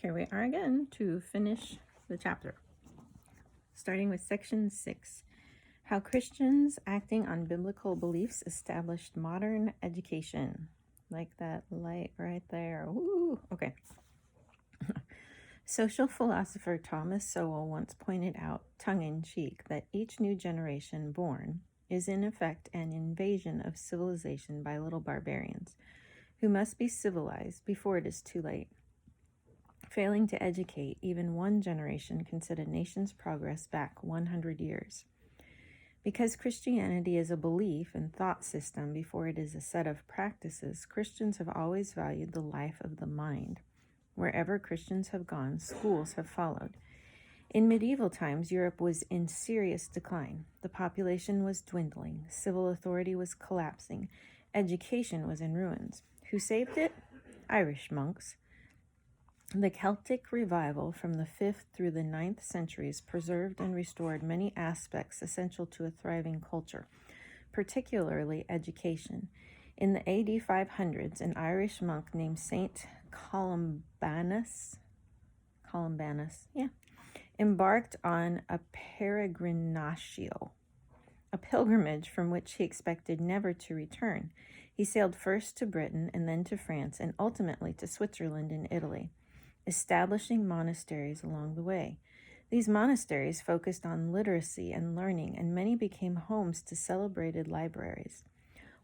Here we are again to finish the chapter. Starting with section 6, how Christians acting on biblical beliefs established modern education. Like that light right there. Woo! Okay. Social philosopher Thomas Sowell once pointed out, tongue-in-cheek, that each new generation born is in effect an invasion of civilization by little barbarians, who must be civilized before it is too late. Failing to educate even one generation can set a nation's progress back 100 years. Because Christianity is a belief and thought system before it is a set of practices, Christians have always valued the life of the mind. Wherever Christians have gone, schools have followed. In medieval times, Europe was in serious decline. The population was dwindling, civil authority was collapsing, education was in ruins. Who saved it? Irish monks. The Celtic revival from the 5th through the 9th centuries preserved and restored many aspects essential to a thriving culture, particularly education. In the AD 500s, an Irish monk named Saint Columbanus, embarked on a peregrinatio, a pilgrimage from which he expected never to return. He sailed first to Britain and then to France and ultimately to Switzerland and Italy, establishing monasteries along the way. These monasteries focused on literacy and learning, and many became homes to celebrated libraries.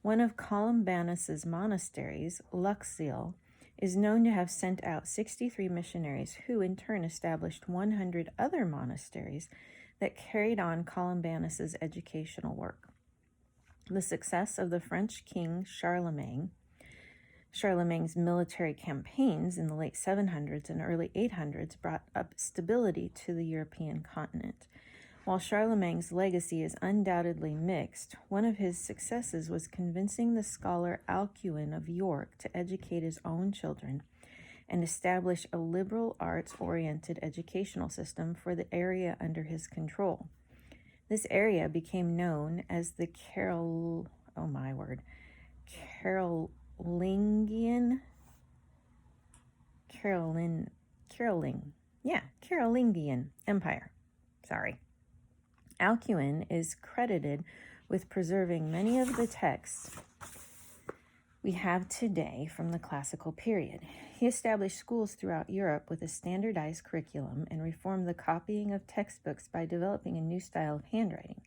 One of Columbanus's monasteries, Luxeuil, is known to have sent out 63 missionaries who in turn established 100 other monasteries that carried on Columbanus's educational work. The success of the French king Charlemagne's military campaigns in the late 700s and early 800s brought up stability to the European continent. While Charlemagne's legacy is undoubtedly mixed, one of his successes was convincing the scholar Alcuin of York to educate his own children and establish a liberal arts-oriented educational system for the area under his control. This area became known as the Carolingian Empire. Alcuin is credited with preserving many of the texts we have today from the classical period. He established schools throughout Europe with a standardized curriculum and reformed the copying of textbooks by developing a new style of handwriting.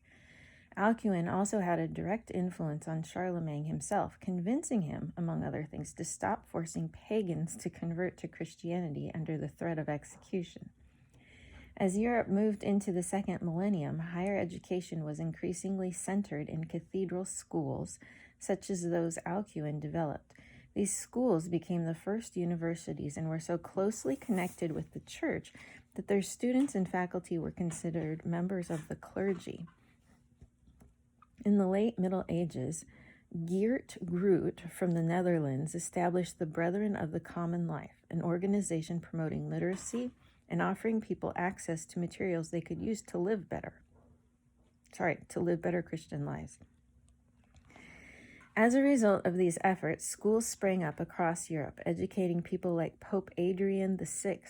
Alcuin also had a direct influence on Charlemagne himself, convincing him, among other things, to stop forcing pagans to convert to Christianity under the threat of execution. As Europe moved into the second millennium, higher education was increasingly centered in cathedral schools, such as those Alcuin developed. These schools became the first universities and were so closely connected with the church that their students and faculty were considered members of the clergy. In the late Middle Ages, Geert Groot from the Netherlands established the Brethren of the Common Life, an organization promoting literacy and offering people access to materials they could use to live better Christian lives. As a result of these efforts, schools sprang up across Europe, educating people like Pope Adrian VI,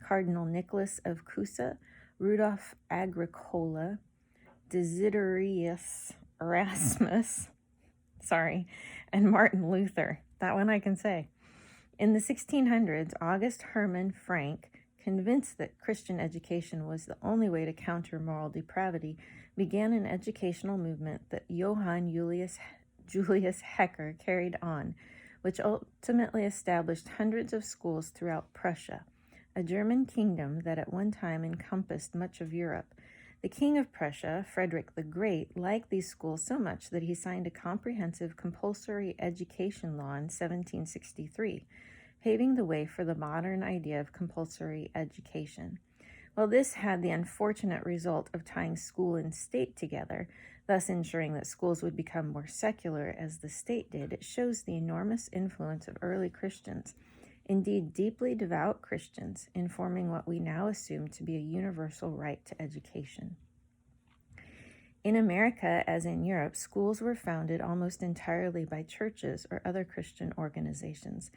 Cardinal Nicholas of Cusa, Rudolf Agricola, Desiderius Erasmus, and Martin Luther. That one I can say. In the 1600s, August Hermann Frank, convinced that Christian education was the only way to counter moral depravity, began an educational movement that Johann Julius Hecker carried on, which ultimately established hundreds of schools throughout Prussia, a German kingdom that at one time encompassed much of Europe. The King of Prussia, Frederick the Great, liked these schools so much that he signed a comprehensive compulsory education law in 1763, paving the way for the modern idea of compulsory education. While this had the unfortunate result of tying school and state together, thus ensuring that schools would become more secular as the state did, it shows the enormous influence of early Christians, indeed deeply devout Christians, in forming what we now assume to be a universal right to education. In America, as in Europe, schools were founded almost entirely by churches or other Christian organizations.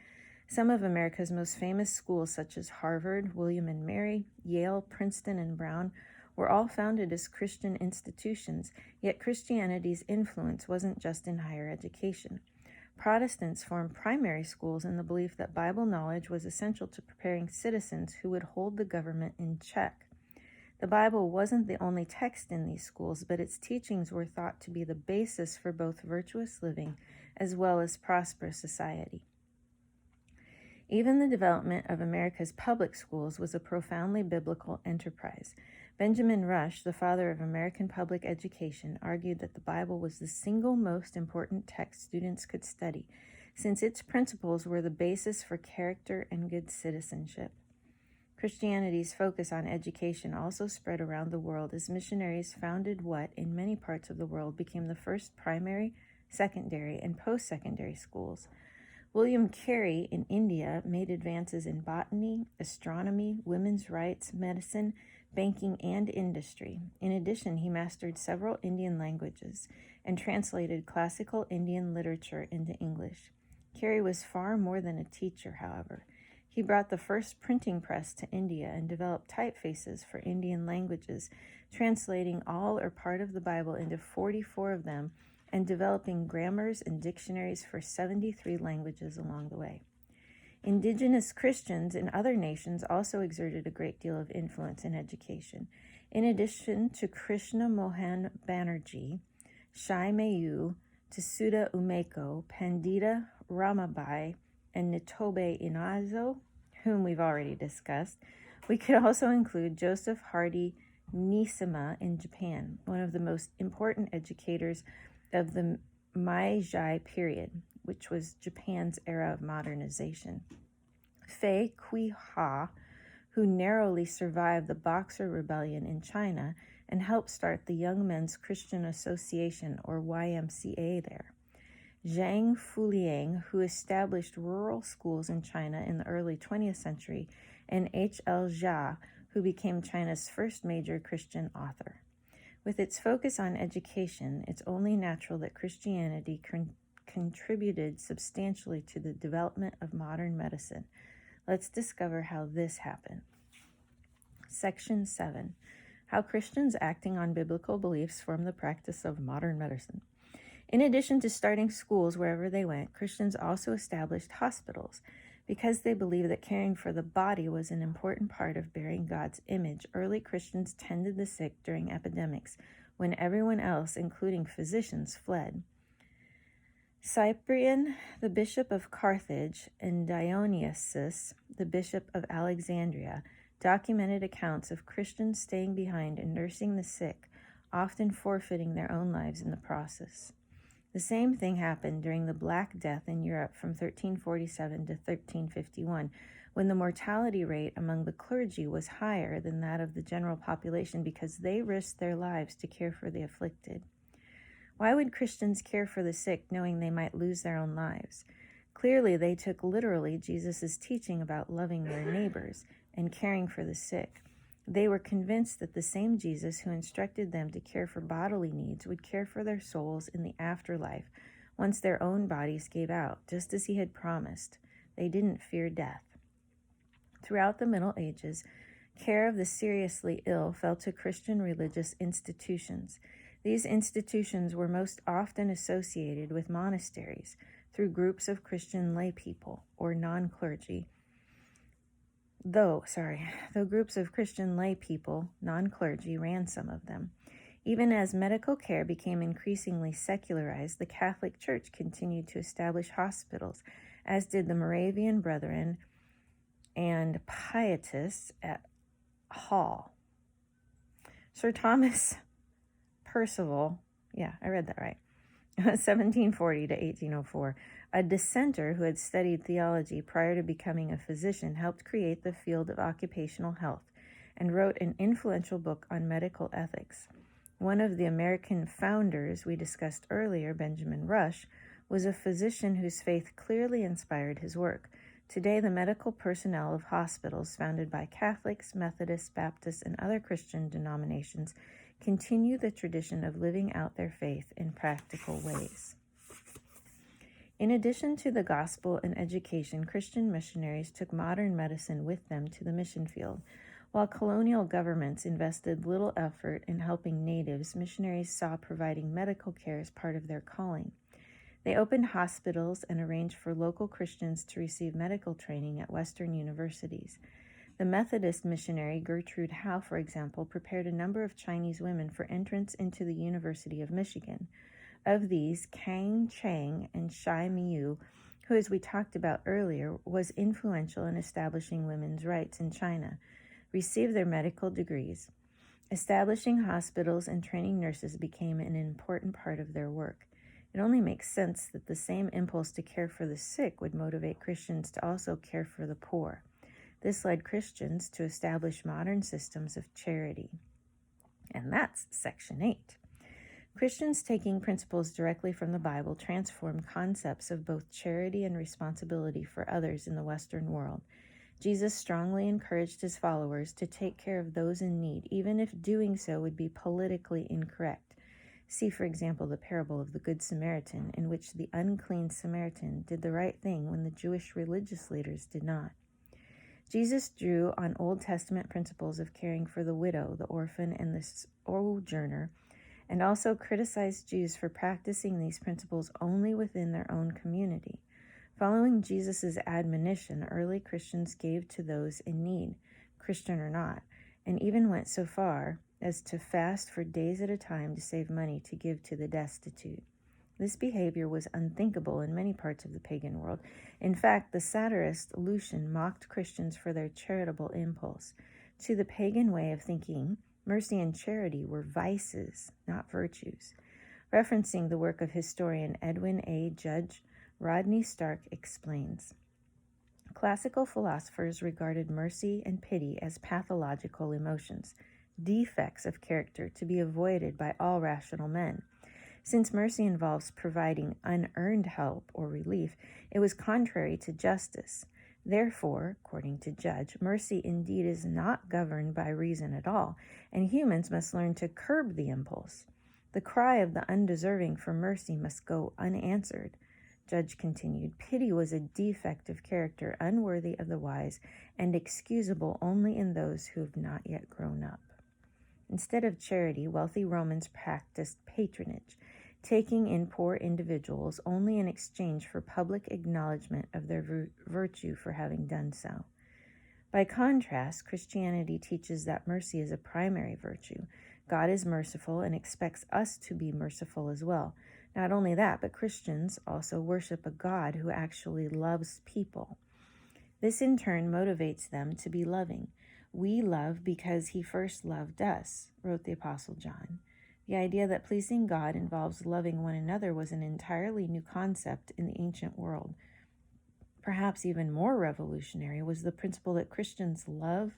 Some of America's most famous schools, such as Harvard, William and Mary, Yale, Princeton, and Brown, were all founded as Christian institutions, yet Christianity's influence wasn't just in higher education. Protestants formed primary schools in the belief that Bible knowledge was essential to preparing citizens who would hold the government in check. The Bible wasn't the only text in these schools, but its teachings were thought to be the basis for both virtuous living as well as prosperous society. Even the development of America's public schools was a profoundly biblical enterprise. Benjamin Rush, the father of American public education, argued that the Bible was the single most important text students could study, since its principles were the basis for character and good citizenship. Christianity's focus on education also spread around the world as missionaries founded what, in many parts of the world, became the first primary, secondary, and post-secondary schools. William Carey in India made advances in botany, astronomy, women's rights, medicine, banking, and industry. In addition, he mastered several Indian languages and translated classical Indian literature into English. Carey was far more than a teacher, however. He brought the first printing press to India and developed typefaces for Indian languages, translating all or part of the Bible into 44 of them and developing grammars and dictionaries for 73 languages along the way. Indigenous Christians in other nations also exerted a great deal of influence in education. In addition to Krishna Mohan Banerjee, Shai Mayu, Tsuda Umeko, Pandita Ramabai, and Nitobe Inazo, whom we've already discussed, we could also include Joseph Hardy Nishima in Japan, one of the most important educators of the Meiji period, which was Japan's era of modernization. Fei Kui-ha, who narrowly survived the Boxer Rebellion in China and helped start the Young Men's Christian Association, or YMCA, there. Zhang Fuliang, who established rural schools in China in the early 20th century, and H.L. Jia, who became China's first major Christian author. With its focus on education, it's only natural that Christianity contributed substantially to the development of modern medicine. Let's discover how this happened. Section 7. How Christians acting on biblical beliefs form the practice of modern medicine. In addition to starting schools wherever they went, Christians also established hospitals. Because they believed that caring for the body was an important part of bearing God's image, early Christians tended the sick during epidemics, when everyone else, including physicians, fled. Cyprian, the bishop of Carthage, and Dionysius, the bishop of Alexandria, documented accounts of Christians staying behind and nursing the sick, often forfeiting their own lives in the process. The same thing happened during the Black Death in Europe from 1347 to 1351, when the mortality rate among the clergy was higher than that of the general population because they risked their lives to care for the afflicted. Why would Christians care for the sick knowing they might lose their own lives? Clearly, they took literally Jesus' teaching about loving their neighbors and caring for the sick. They were convinced that the same Jesus who instructed them to care for bodily needs would care for their souls in the afterlife once their own bodies gave out, just as he had promised. They didn't fear death. Throughout the Middle Ages, care of the seriously ill fell to Christian religious institutions. These institutions were most often associated with monasteries through groups of Christian lay people or non-clergy. Though groups of Christian lay people, non-clergy, ran some of them. Even as medical care became increasingly secularized, the Catholic Church continued to establish hospitals, as did the Moravian Brethren and Pietists at Hall. Sir Thomas Percival, 1740 to 1804, a dissenter who had studied theology prior to becoming a physician, helped create the field of occupational health and wrote an influential book on medical ethics. One of the American founders we discussed earlier, Benjamin Rush, was a physician whose faith clearly inspired his work. Today, the medical personnel of hospitals founded by Catholics, Methodists, Baptists, and other Christian denominations continue the tradition of living out their faith in practical ways. In addition to the gospel and education, Christian missionaries took modern medicine with them to the mission field. While colonial governments invested little effort in helping natives, missionaries saw providing medical care as part of their calling. They opened hospitals and arranged for local Christians to receive medical training at Western universities. The Methodist missionary Gertrude Howe, for example, prepared a number of Chinese women for entrance into the University of Michigan. Of these, Kang Chang and Shai Miu, who, as we talked about earlier, was influential in establishing women's rights in China, received their medical degrees. Establishing hospitals and training nurses became an important part of their work. It only makes sense that the same impulse to care for the sick would motivate Christians to also care for the poor. This led Christians to establish modern systems of charity. And that's Section 8. Christians taking principles directly from the Bible transformed concepts of both charity and responsibility for others in the Western world. Jesus strongly encouraged his followers to take care of those in need, even if doing so would be politically incorrect. See, for example, the parable of the Good Samaritan, in which the unclean Samaritan did the right thing when the Jewish religious leaders did not. Jesus drew on Old Testament principles of caring for the widow, the orphan, and the sojourner, and also criticized Jews for practicing these principles only within their own community. Following Jesus' admonition, early Christians gave to those in need, Christian or not, and even went so far as to fast for days at a time to save money to give to the destitute. This behavior was unthinkable in many parts of the pagan world. In fact, the satirist Lucian mocked Christians for their charitable impulse. To the pagan way of thinking, mercy and charity were vices, not virtues. Referencing the work of historian Edwin A. Judge, Rodney Stark explains, classical philosophers regarded mercy and pity as pathological emotions, defects of character to be avoided by all rational men. Since mercy involves providing unearned help or relief, it was contrary to justice. Therefore, according to Judge, mercy indeed is not governed by reason at all, and humans must learn to curb the impulse. The cry of the undeserving for mercy must go unanswered. Judge continued, pity was a defect of character unworthy of the wise and excusable only in those who have not yet grown up. Instead of charity, wealthy Romans practiced patronage, taking in poor individuals only in exchange for public acknowledgement of their virtue for having done so. By contrast, Christianity teaches that mercy is a primary virtue. God is merciful and expects us to be merciful as well. Not only that, but Christians also worship a God who actually loves people. This in turn motivates them to be loving. We love because he first loved us, wrote the Apostle John. The idea that pleasing God involves loving one another was an entirely new concept in the ancient world. Perhaps even more revolutionary was the principle that Christian love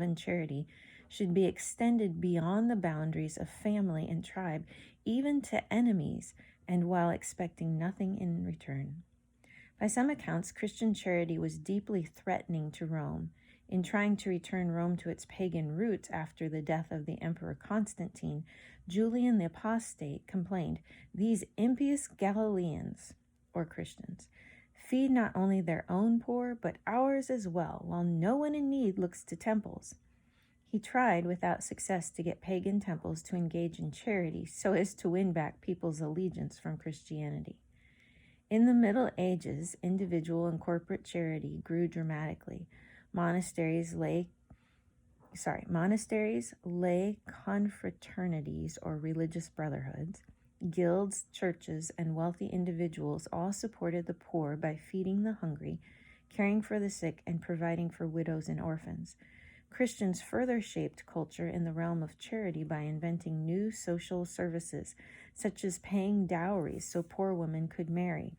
and charity should be extended beyond the boundaries of family and tribe, even to enemies, and while expecting nothing in return. By some accounts, Christian charity was deeply threatening to Rome. In trying to return Rome to its pagan roots after the death of the Emperor Constantine, Julian the Apostate complained, "These impious Galileans," or Christians, "feed not only their own poor, but ours as well, while no one in need looks to temples." He tried without success to get pagan temples to engage in charity so as to win back people's allegiance from Christianity. In the Middle Ages, individual and corporate charity grew dramatically. Monasteries, lay confraternities or religious brotherhoods, guilds, churches, and wealthy individuals all supported the poor by feeding the hungry, caring for the sick, and providing for widows and orphans. Christians further shaped culture in the realm of charity by inventing new social services, such as paying dowries so poor women could marry.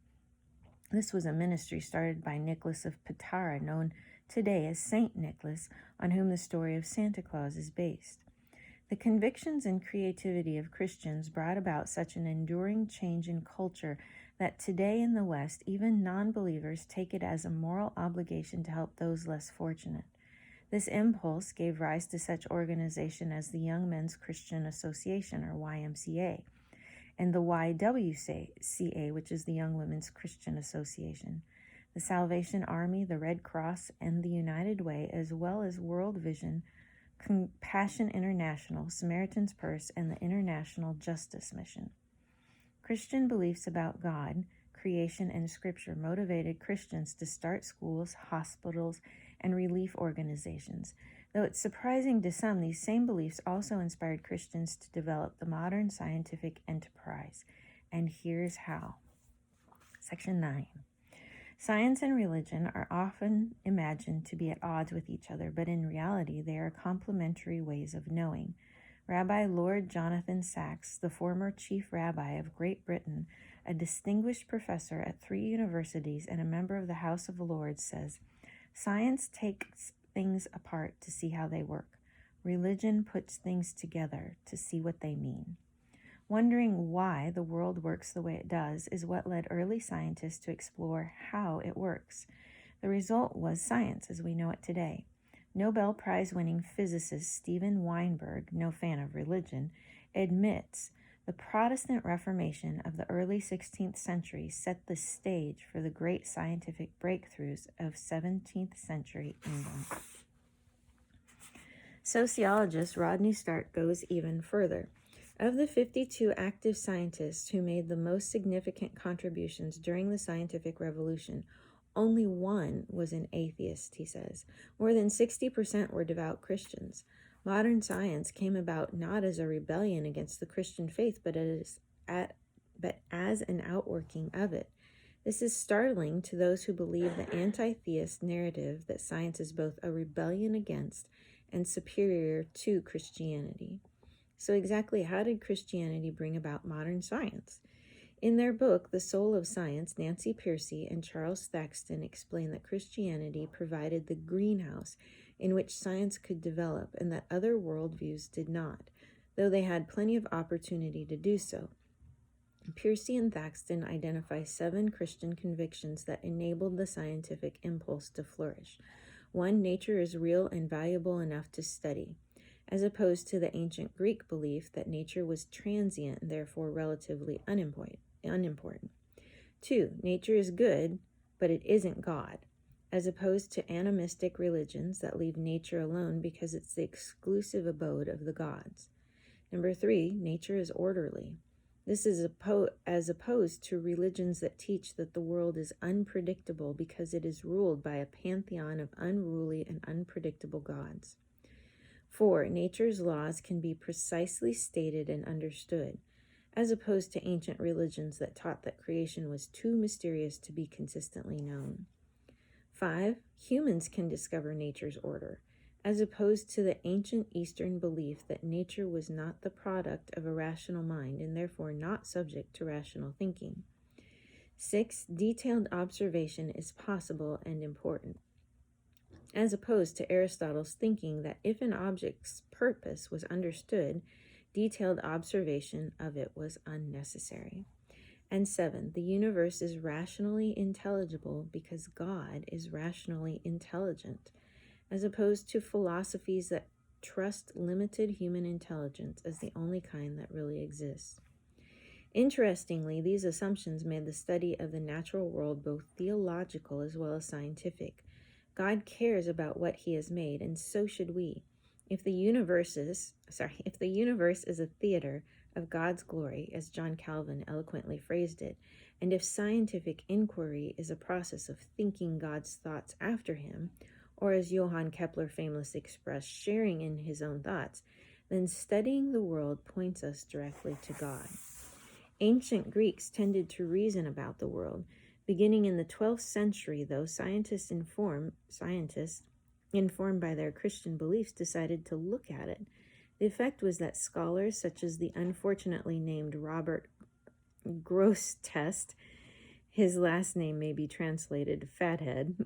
This was a ministry started by Nicholas of Patara, known today as Saint Nicholas, on whom the story of Santa Claus is based. The convictions and creativity of Christians brought about such an enduring change in culture that today in the West, even non-believers take it as a moral obligation to help those less fortunate. This impulse gave rise to such organization as the Young Men's Christian Association, or YMCA. and the YWCA, which is the Young Women's Christian Association, the Salvation Army, the Red Cross, and the United Way, as well as World Vision, Compassion International, Samaritan's Purse, and the International Justice Mission. Christian beliefs about God, creation, and Scripture motivated Christians to start schools, hospitals, and relief organizations. Though it's surprising to some, these same beliefs also inspired Christians to develop the modern scientific enterprise. And here's how. Section 9. Science and religion are often imagined to be at odds with each other, but in reality they are complementary ways of knowing. Rabbi Lord Jonathan Sacks, the former chief rabbi of Great Britain, a distinguished professor at 3 universities and a member of the House of Lords, says, "Science takes things apart to see how they work. Religion puts things together to see what they mean." Wondering why the world works the way it does is what led early scientists to explore how it works. The result was science as we know it today. Nobel Prize-winning physicist Steven Weinberg, no fan of religion, admits the Protestant Reformation of the early 16th century set the stage for the great scientific breakthroughs of 17th century England. Sociologist Rodney Stark goes even further. Of the 52 active scientists who made the most significant contributions during the scientific revolution, only one was an atheist, he says. More than 60% were devout Christians. Modern science came about not as a rebellion against the Christian faith, but as an outworking of it. This is startling to those who believe the anti-theist narrative that science is both a rebellion against and superior to Christianity. So exactly how did Christianity bring about modern science? In their book, The Soul of Science, Nancy Pearcey and Charles Thaxton explain that Christianity provided the greenhouse in which science could develop and that other worldviews did not, though they had plenty of opportunity to do so. Pearcey and Thaxton identify 7 Christian convictions that enabled the scientific impulse to flourish. 1, nature is real and valuable enough to study, as opposed to the ancient Greek belief that nature was transient and therefore relatively unimportant. 2, nature is good, but it isn't God, as opposed to animistic religions that leave nature alone because it's the exclusive abode of the gods. Number 3, nature is orderly. This is as opposed to religions that teach that the world is unpredictable because it is ruled by a pantheon of unruly and unpredictable gods. 4, nature's laws can be precisely stated and understood, as opposed to ancient religions that taught that creation was too mysterious to be consistently known. 5, humans can discover nature's order, as opposed to the ancient Eastern belief that nature was not the product of a rational mind and therefore not subject to rational thinking. 6, detailed observation is possible and important, as opposed to Aristotle's thinking that if an object's purpose was understood, detailed observation of it was unnecessary. And 7, the universe is rationally intelligible because God is rationally intelligent, as opposed to philosophies that trust limited human intelligence as the only kind that really exists. Interestingly, these assumptions made the study of the natural world both theological as well as scientific. God cares about what he has made, and so should we. If the universe is a theater of God's glory, as John Calvin eloquently phrased it, and if scientific inquiry is a process of thinking God's thoughts after him, or as Johann Kepler famously expressed, sharing in his own thoughts, then studying the world points us directly to God. Ancient Greeks tended to reason about the world. Beginning in the 12th century, though, scientists informed by their Christian beliefs decided to look at it. The effect was that scholars such as the unfortunately named Robert Grosseteste, his last name may be translated fathead,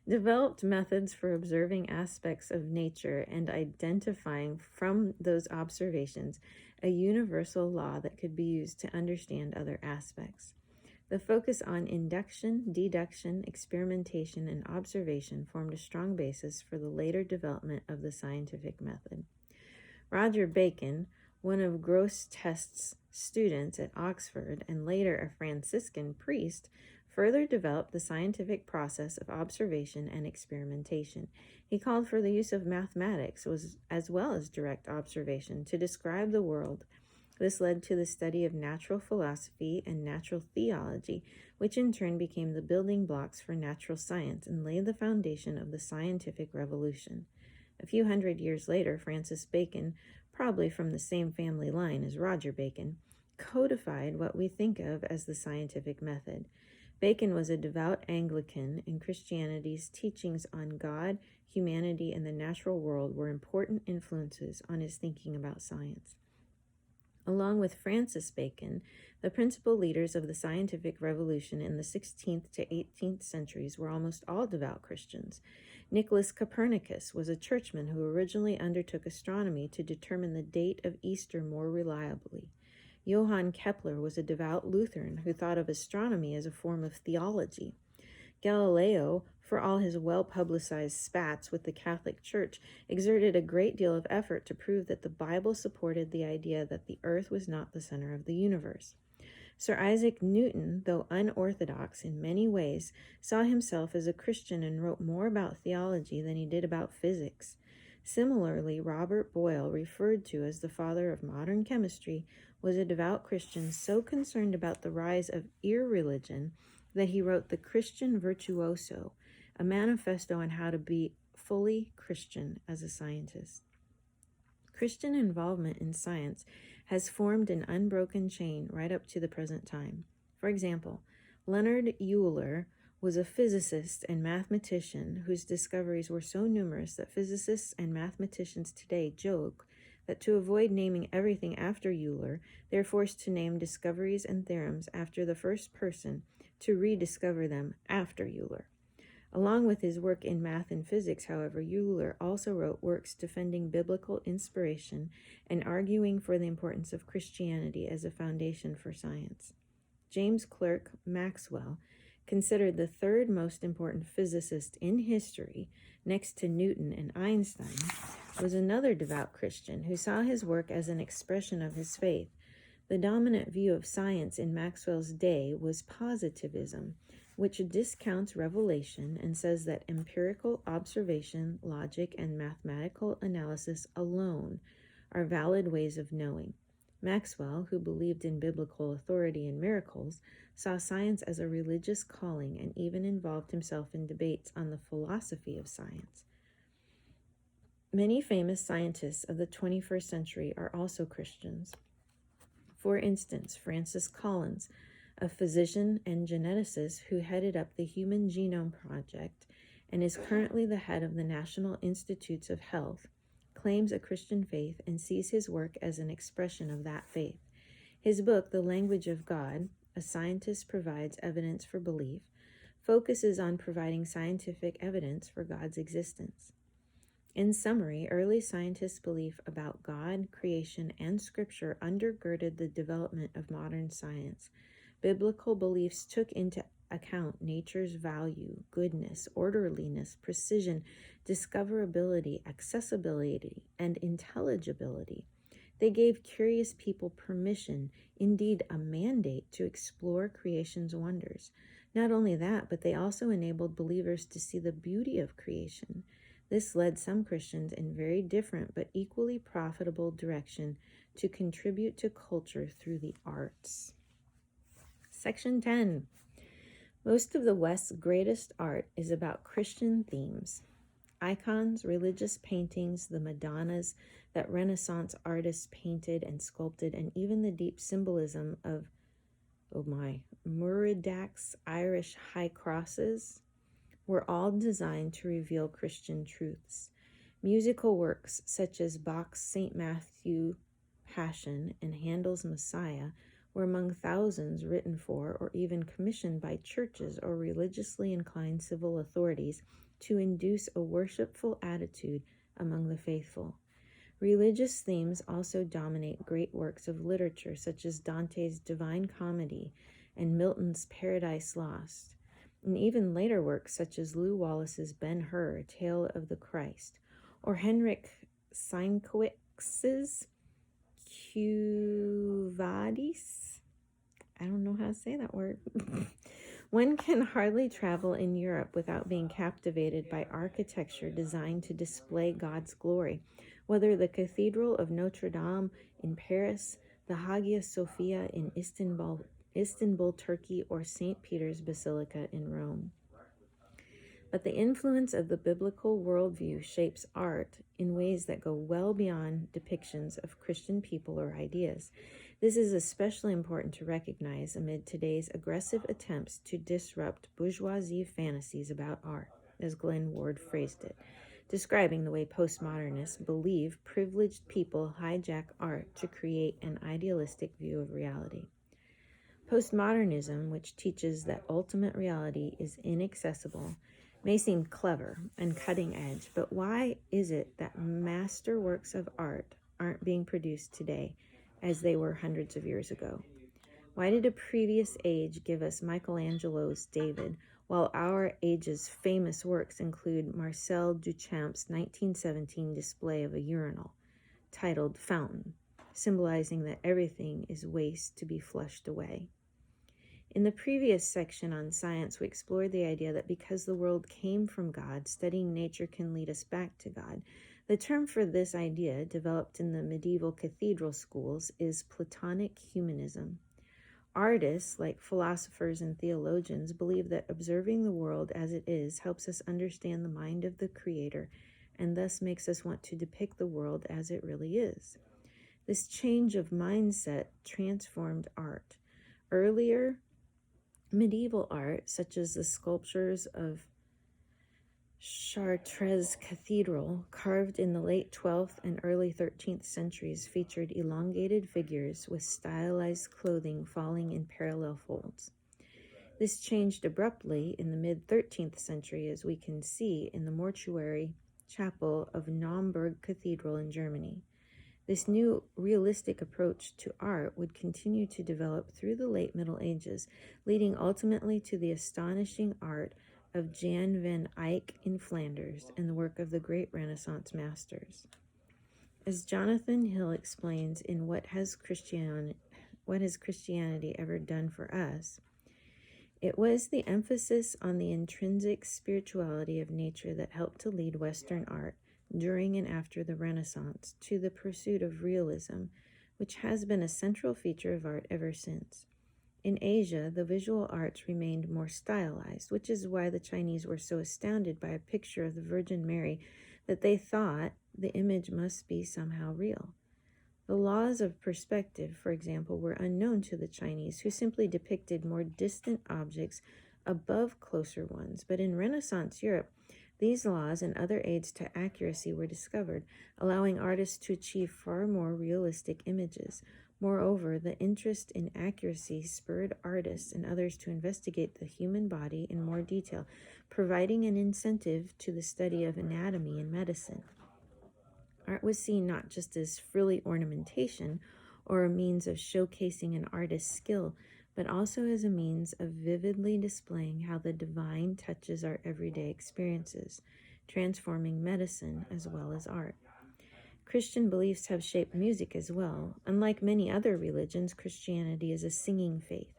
developed methods for observing aspects of nature and identifying from those observations a universal law that could be used to understand other aspects. The focus on induction, deduction, experimentation, and observation formed a strong basis for the later development of the scientific method. Roger Bacon, one of Grosseteste's students at Oxford and later a Franciscan priest, further developed the scientific process of observation and experimentation. He called for the use of mathematics as well as direct observation to describe the world. This led to the study of natural philosophy and natural theology, which in turn became the building blocks for natural science and laid the foundation of the scientific revolution. A few hundred years later, Francis Bacon, probably from the same family line as Roger Bacon, codified what we think of as the scientific method. Bacon was a devout Anglican, and Christianity's teachings on God, humanity, and the natural world were important influences on his thinking about science. Along with Francis Bacon, the principal leaders of the scientific revolution in the 16th to 18th centuries were almost all devout Christians. Nicholas Copernicus was a churchman who originally undertook astronomy to determine the date of Easter more reliably. Johann Kepler was a devout Lutheran who thought of astronomy as a form of theology. Galileo, for all his well-publicized spats with the Catholic Church, exerted a great deal of effort to prove that the Bible supported the idea that the earth was not the center of the universe. Sir Isaac Newton, though unorthodox in many ways, saw himself as a Christian and wrote more about theology than he did about physics. Similarly, Robert Boyle, referred to as the father of modern chemistry, was a devout Christian so concerned about the rise of irreligion that he wrote The Christian Virtuoso, a manifesto on how to be fully Christian as a scientist. Christian involvement in science has formed an unbroken chain right up to the present time. For example, Leonard Euler was a physicist and mathematician whose discoveries were so numerous that physicists and mathematicians today joke that to avoid naming everything after Euler, they are forced to name discoveries and theorems after the first person to rediscover them after Euler. Along with his work in math and physics, however, Euler also wrote works defending biblical inspiration and arguing for the importance of Christianity as a foundation for science. James Clerk Maxwell, considered the third most important physicist in history, next to Newton and Einstein, was another devout Christian who saw his work as an expression of his faith. The dominant view of science in Maxwell's day was positivism, which discounts revelation and says that empirical observation, logic, and mathematical analysis alone are valid ways of knowing. Maxwell, who believed in biblical authority and miracles, saw science as a religious calling and even involved himself in debates on the philosophy of science. Many famous scientists of the 21st century are also Christians. For instance, Francis Collins, a physician and geneticist who headed up the Human Genome Project and is currently the head of the National Institutes of Health, claims a Christian faith and sees his work as an expression of that faith. His book, The Language of God, A Scientist Provides Evidence for Belief, focuses on providing scientific evidence for God's existence. In summary, early scientists' belief about God, creation, and Scripture undergirded the development of modern science. Biblical beliefs took into account nature's value, goodness, orderliness, precision, discoverability, accessibility, and intelligibility. They gave curious people permission, indeed a mandate, to explore creation's wonders. Not only that, but they also enabled believers to see the beauty of creation. This led some Christians in very different but equally profitable direction to contribute to culture through the arts. Section 10. Most of the West's greatest art is about Christian themes. Icons, religious paintings, the Madonnas that Renaissance artists painted and sculpted, and even the deep symbolism of, Muradak's Irish high crosses were all designed to reveal Christian truths. Musical works such as Bach's St. Matthew Passion and Handel's Messiah were among thousands written for or even commissioned by churches or religiously inclined civil authorities to induce a worshipful attitude among the faithful. Religious themes also dominate great works of literature such as Dante's Divine Comedy and Milton's Paradise Lost, and even later works such as Lew Wallace's Ben-Hur, Tale of the Christ, or Henrik Sienkiewicz's Vadis. I don't know how to say that word. One can hardly travel in Europe without being captivated by architecture designed to display God's glory, whether the Cathedral of Notre Dame in Paris, the Hagia Sophia in Istanbul, Turkey, or St. Peter's Basilica in Rome. But the influence of the biblical worldview shapes art in ways that go well beyond depictions of Christian people or ideas. This is especially important to recognize amid today's aggressive attempts to disrupt bourgeoisie fantasies about art, as Glenn Ward phrased it, describing the way postmodernists believe privileged people hijack art to create an idealistic view of reality. Postmodernism, which teaches that ultimate reality is inaccessible, may seem clever and cutting edge, but why is it that master works of art aren't being produced today as they were hundreds of years ago? Why did a previous age give us Michelangelo's David, while our age's famous works include Marcel Duchamp's 1917 display of a urinal, titled Fountain, symbolizing that everything is waste to be flushed away? In the previous section on science, we explored the idea that because the world came from God, studying nature can lead us back to God. The term for this idea, developed in the medieval cathedral schools, is Platonic humanism. Artists, like philosophers and theologians, believe that observing the world as it is helps us understand the mind of the Creator and thus makes us want to depict the world as it really is. This change of mindset transformed art. Earlier, medieval art, such as the sculptures of Chartres Cathedral, carved in the late 12th and early 13th centuries, featured elongated figures with stylized clothing falling in parallel folds. This changed abruptly in the mid-13th century, as we can see in the mortuary chapel of Naumburg Cathedral in Germany. This new realistic approach to art would continue to develop through the late Middle Ages, leading ultimately to the astonishing art of Jan van Eyck in Flanders and the work of the great Renaissance masters. As Jonathan Hill explains in What Has Christianity Ever Done for Us? It was the emphasis on the intrinsic spirituality of nature that helped to lead Western art during and after the Renaissance to the pursuit of realism, which has been a central feature of art ever since. In Asia, the visual arts remained more stylized, which is why the Chinese were so astounded by a picture of the Virgin Mary that they thought the image must be somehow real. The laws of perspective, for example, were unknown to the Chinese, who simply depicted more distant objects above closer ones. But in Renaissance Europe, these laws and other aids to accuracy were discovered, allowing artists to achieve far more realistic images. Moreover, the interest in accuracy spurred artists and others to investigate the human body in more detail, providing an incentive to the study of anatomy and medicine. Art was seen not just as frilly ornamentation or a means of showcasing an artist's skill, but also as a means of vividly displaying how the divine touches our everyday experiences, transforming medicine as well as art. Christian beliefs have shaped music as well. Unlike many other religions, Christianity is a singing faith.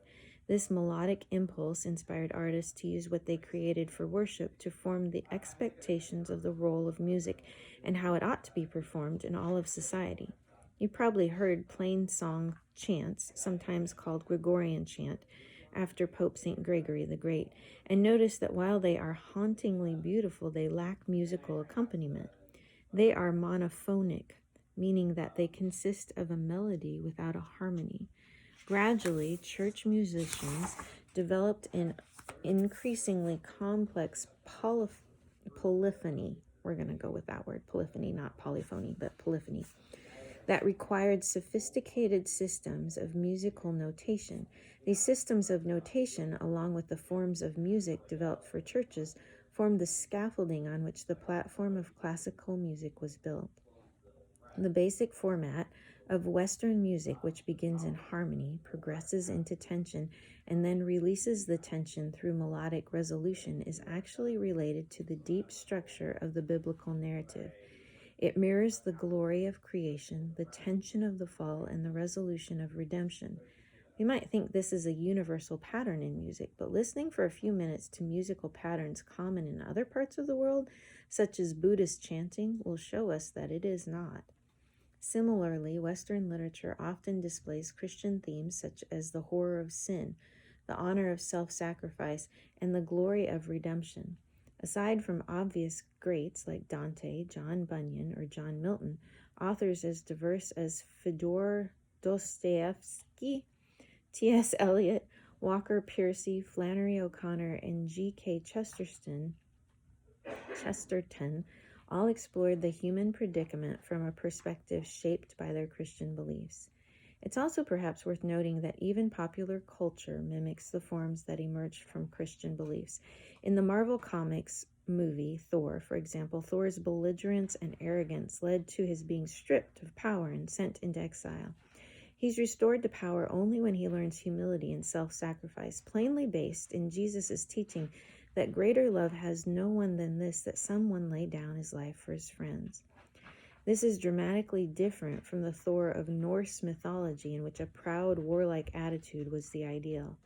This melodic impulse inspired artists to use what they created for worship to form the expectations of the role of music and how it ought to be performed in all of society. You probably heard plain song chants, sometimes called Gregorian chant, after Pope St. Gregory the Great, and notice that while they are hauntingly beautiful, they lack musical accompaniment. They are monophonic, meaning that they consist of a melody without a harmony. Gradually, church musicians developed an increasingly complex polyphony. We're going to go with that word, polyphony, not polyphony, but polyphony, that required sophisticated systems of musical notation. These systems of notation, along with the forms of music developed for churches, formed the scaffolding on which the platform of classical music was built. The basic format of Western music, which begins in harmony, progresses into tension, and then releases the tension through melodic resolution, is actually related to the deep structure of the biblical narrative. It mirrors the glory of creation, the tension of the fall, and the resolution of redemption. We might think this is a universal pattern in music, but listening for a few minutes to musical patterns common in other parts of the world, such as Buddhist chanting, will show us that it is not. Similarly, Western literature often displays Christian themes such as the horror of sin, the honor of self-sacrifice, and the glory of redemption. Aside from obvious greats like Dante, John Bunyan, or John Milton, authors as diverse as Fyodor Dostoevsky, T.S. Eliot, Walker Piercy, Flannery O'Connor, and G.K. Chesterton all explored the human predicament from a perspective shaped by their Christian beliefs. It's also perhaps worth noting that even popular culture mimics the forms that emerged from Christian beliefs. In the Marvel Comics movie Thor, for example, Thor's belligerence and arrogance led to his being stripped of power and sent into exile. He's restored to power only when he learns humility and self-sacrifice, plainly based in Jesus' teaching that greater love has no one than this, that someone lay down his life for his friends. This is dramatically different from the Thor of Norse mythology, in which a proud, warlike attitude was the ideal.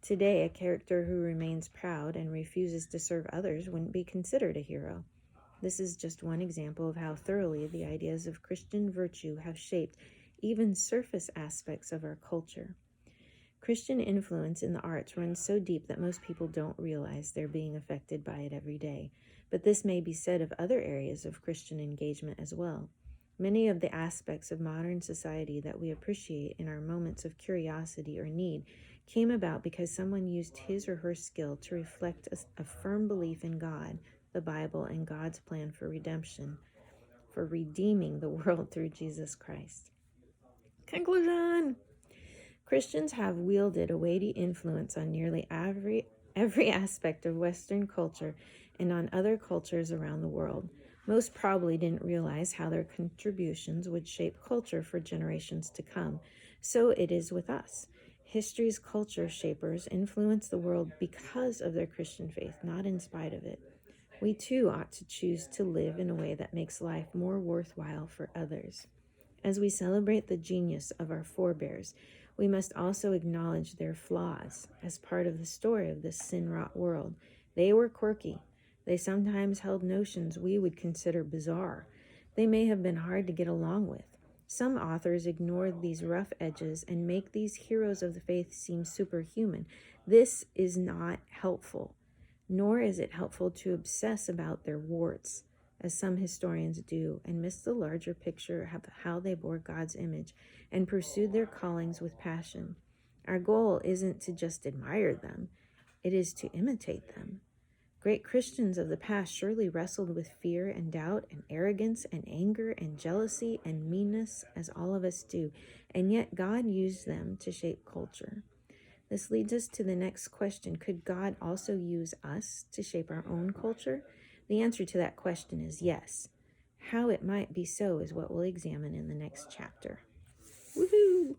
Today, a character who remains proud and refuses to serve others wouldn't be considered a hero. This is just one example of how thoroughly the ideas of Christian virtue have shaped even surface aspects of our culture. Christian influence in the arts runs so deep that most people don't realize they're being affected by it every day. But this may be said of other areas of Christian engagement as well. Many of the aspects of modern society that we appreciate in our moments of curiosity or need came about because someone used his or her skill to reflect a firm belief in God, the Bible, and God's plan for redemption, for redeeming the world through Jesus Christ. Conclusion! Christians have wielded a weighty influence on nearly every aspect of Western culture and on other cultures around the world. Most probably didn't realize how their contributions would shape culture for generations to come. So it is with us. History's culture shapers influence the world because of their Christian faith, not in spite of it. We too ought to choose to live in a way that makes life more worthwhile for others. As we celebrate the genius of our forebears, we must also acknowledge their flaws as part of the story of this sin-wrought world. They were quirky. They sometimes held notions we would consider bizarre. They may have been hard to get along with. Some authors ignore these rough edges and make these heroes of the faith seem superhuman. This is not helpful, nor is it helpful to obsess about their warts, as some historians do, and miss the larger picture of how they bore God's image and pursued their callings with passion. Our goal isn't to just admire them, it is to imitate them. Great Christians of the past surely wrestled with fear and doubt and arrogance and anger and jealousy and meanness, as all of us do, and yet God used them to shape culture. This leads us to the next question. Could God also use us to shape our own culture? The answer to that question is yes. How it might be so is what we'll examine in the next chapter. Woohoo!